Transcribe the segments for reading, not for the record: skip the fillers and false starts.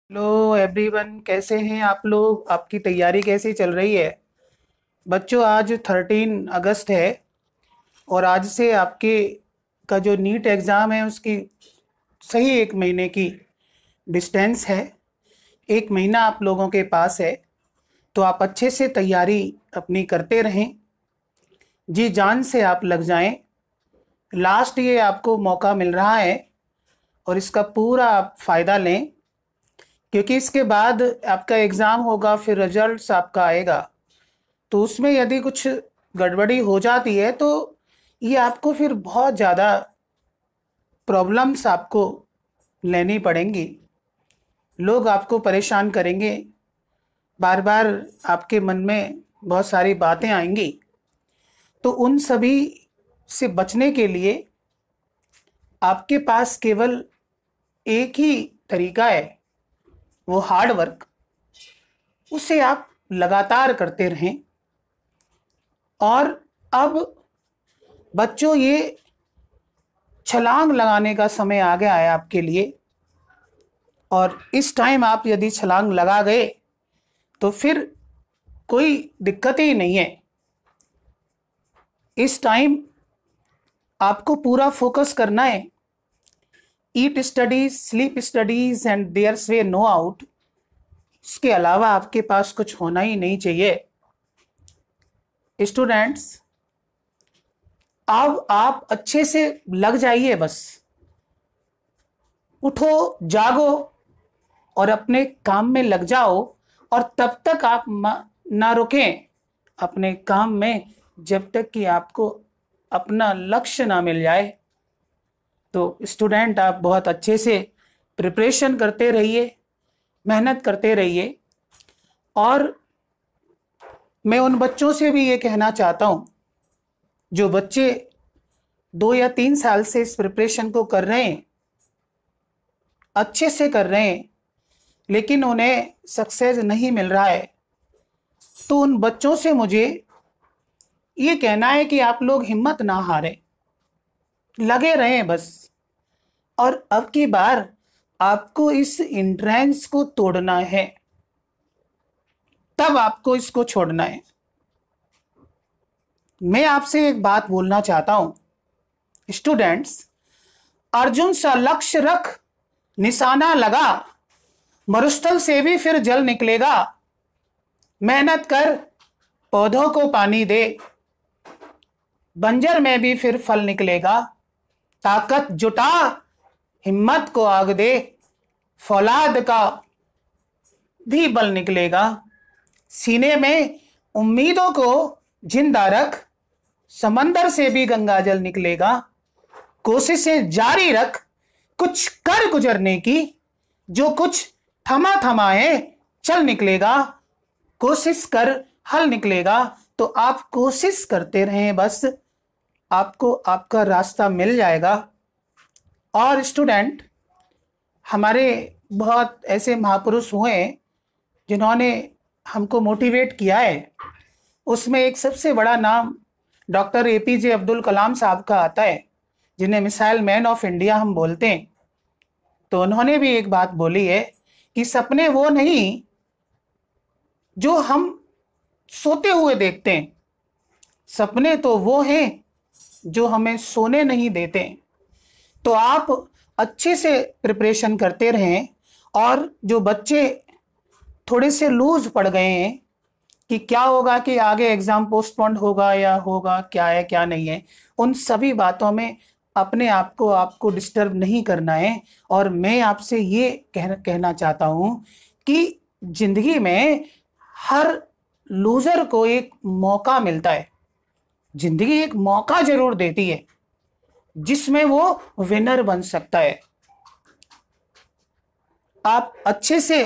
Hello everyone, कैसे हैं आप लोग? आपकी तैयारी कैसी चल रही है? बच्चों, आज 13 अगस्त है और आज से आपके का जो नीट एग्ज़ाम है उसकी सही 1 महीने की डिस्टेंस है। 1 महीना आप लोगों के पास है, तो आप अच्छे से तैयारी अपनी करते रहें, जी जान से आप लग जाएं। लास्ट ये आपको मौका मिल रहा है और इसका पूरा आप फ़ायदा लें, क्योंकि इसके बाद आपका एग्ज़ाम होगा, फिर रिजल्ट्स आपका आएगा। तो उसमें यदि कुछ गड़बड़ी हो जाती है तो ये आपको फिर बहुत ज़्यादा प्रॉब्लम्स आपको लेनी पड़ेंगी। लोग आपको परेशान करेंगे, बार बार आपके मन में बहुत सारी बातें आएंगी। तो उन सभी से बचने के लिए आपके पास केवल एक ही तरीका है, वो हार्ड वर्क। उसे आप लगातार करते रहें। और अब बच्चों, ये छलांग लगाने का समय आ गया है आपके लिए, और इस टाइम आप यदि छलांग लगा गए तो फिर कोई दिक्कत ही नहीं है। इस टाइम आपको पूरा फोकस करना है। Eat studies, sleep studies and there's way no out. इसके अलावा आपके पास कुछ होना ही नहीं चाहिए। स्टूडेंट्स, अब आप अच्छे से लग जाइए, बस उठो, जागो और अपने काम में लग जाओ। और तब तक आप ना रुकें अपने काम में, जब तक कि आपको अपना लक्ष्य ना मिल जाए। तो स्टूडेंट, आप बहुत अच्छे से प्रिपरेशन करते रहिए, मेहनत करते रहिए। और मैं उन बच्चों से भी ये कहना चाहता हूँ जो बच्चे 2 या 3 साल से इस प्रिपरेशन को कर रहे हैं, अच्छे से कर रहे हैं, लेकिन उन्हें सक्सेस नहीं मिल रहा है, तो उन बच्चों से मुझे ये कहना है कि आप लोग हिम्मत ना हारें, लगे रहें बस। और अब की बार आपको इस एंट्रेंस को तोड़ना है, तब आपको इसको छोड़ना है। मैं आपसे एक बात बोलना चाहता हूं स्टूडेंट्स, अर्जुन सा लक्ष्य रख, निशाना लगा, मरुस्थल से भी फिर जल निकलेगा। मेहनत कर, पौधों को पानी दे, बंजर में भी फिर फल निकलेगा। ताकत जुटा, हिम्मत को आग दे, फौलाद का भी बल निकलेगा। सीने में उम्मीदों को जिंदा रख, समंदर से भी गंगा जल निकलेगा। कोशिशें जारी रख, कुछ कर गुजरने की, जो कुछ थमा थमा है चल निकलेगा। कोशिश कर, हल निकलेगा। तो आप कोशिश करते रहें, बस आपको आपका रास्ता मिल जाएगा। और स्टूडेंट, हमारे बहुत ऐसे महापुरुष हुए हैं जिन्होंने हमको मोटिवेट किया है। उसमें एक सबसे बड़ा नाम डॉक्टर एपीजे अब्दुल कलाम साहब का आता है, जिन्हें मिसाइल मैन ऑफ इंडिया हम बोलते हैं। तो उन्होंने भी एक बात बोली है कि सपने वो नहीं जो हम सोते हुए देखते हैं, सपने तो वो हैं जो हमें सोने नहीं देते। तो आप अच्छे से प्रिपरेशन करते रहें। और जो बच्चे थोड़े से लूज पड़ गए हैं कि क्या होगा, कि आगे एग्जाम पोस्टपोन होगा या होगा, क्या है क्या नहीं है, उन सभी बातों में अपने आप को आपको डिस्टर्ब नहीं करना है। और मैं आपसे ये कहना चाहता हूँ कि जिंदगी में हर लूजर को एक मौका मिलता है। जिंदगी एक मौका जरूर देती है जिसमें वो विनर बन सकता है। आप अच्छे से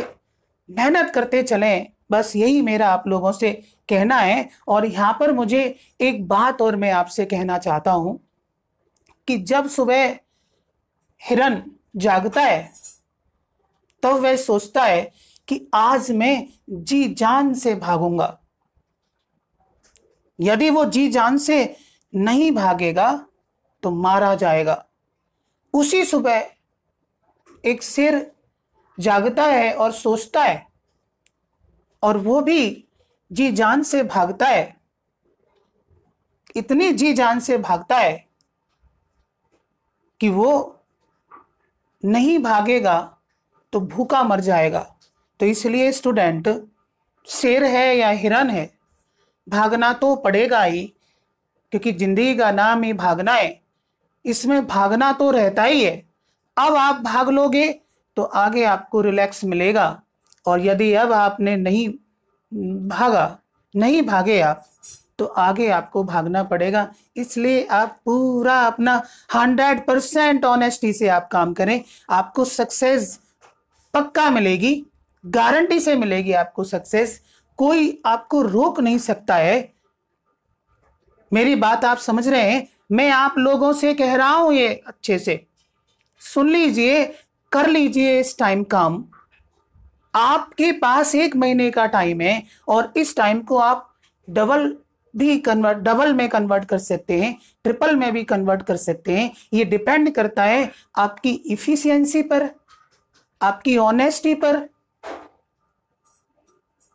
मेहनत करते चलें, बस यही मेरा आप लोगों से कहना है। और यहाँ पर मुझे एक बात और मैं आपसे कहना चाहता हूँ कि जब सुबह हिरन जागता है तब वह सोचता है कि आज मैं जी जान से भागूंगा। यदि वो जी जान से नहीं भागेगा तो मारा जाएगा। उसी सुबह एक शेर जागता है और सोचता है, और वो भी जी जान से भागता है, इतनी जी जान से भागता है कि वो नहीं भागेगा तो भूखा मर जाएगा। तो इसलिए स्टूडेंट, शेर है या हिरन है, भागना तो पड़ेगा ही, क्योंकि जिंदगी का नाम ही भागना है। इसमें भागना तो रहता ही है। अब आप भाग लोगे तो आगे आपको रिलैक्स मिलेगा, और यदि अब आपने नहीं भागे आप, तो आगे आपको भागना पड़ेगा। इसलिए आप पूरा अपना 100% ऑनेस्टी से आप काम करें, आपको सक्सेस पक्का मिलेगी, गारंटी से मिलेगी आपको सक्सेस। कोई आपको रोक नहीं सकता है। मेरी बात आप समझ रहे हैं? मैं आप लोगों से कह रहा हूं, ये अच्छे से सुन लीजिए, कर लीजिए इस टाइम काम। आपके पास 1 महीने का टाइम है, और इस टाइम को आप डबल में कन्वर्ट कर सकते हैं, ट्रिपल में भी कन्वर्ट कर सकते हैं। ये डिपेंड करता है आपकी इफिशियंसी पर, आपकी ऑनेस्टी पर।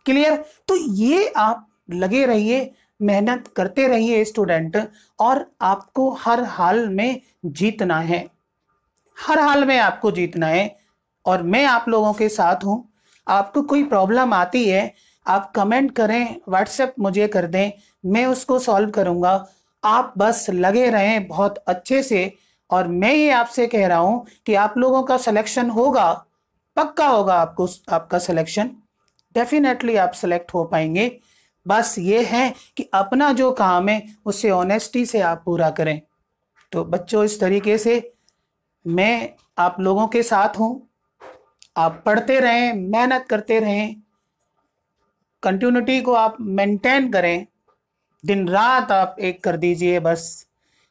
क्लियर? तो ये आप लगे रहिए, मेहनत करते रहिए स्टूडेंट, और आपको हर हाल में जीतना है, हर हाल में आपको जीतना है। और मैं आप लोगों के साथ हूं। आपको कोई प्रॉब्लम आती है, आप कमेंट करें, व्हाट्सएप मुझे कर दें, मैं उसको सॉल्व करूंगा। आप बस लगे रहें बहुत अच्छे से, और मैं ये आपसे कह रहा हूं कि आप लोगों का सिलेक्शन होगा, पक्का होगा। आपको आपका सिलेक्शन डेफिनेटली आप सेलेक्ट हो पाएंगे। बस ये है कि अपना जो काम है उसे ऑनेस्टी से आप पूरा करें। तो बच्चों, इस तरीके से मैं आप लोगों के साथ हूं। आप पढ़ते रहें, मेहनत करते रहें, कंटिन्यूटी को आप मेंटेन करें, दिन रात आप एक कर दीजिए बस।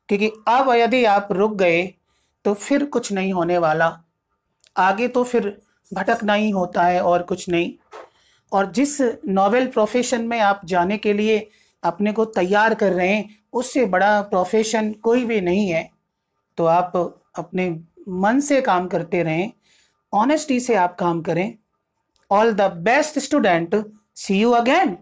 क्योंकि अब यदि आप रुक गए तो फिर कुछ नहीं होने वाला, आगे तो फिर भटकना ही होता है और कुछ नहीं। और जिस नोबेल प्रोफेशन में आप जाने के लिए अपने को तैयार कर रहे हैं, उससे बड़ा प्रोफेशन कोई भी नहीं है। तो आप अपने मन से काम करते रहें, ऑनेस्टी से आप काम करें। All the best student, see you again.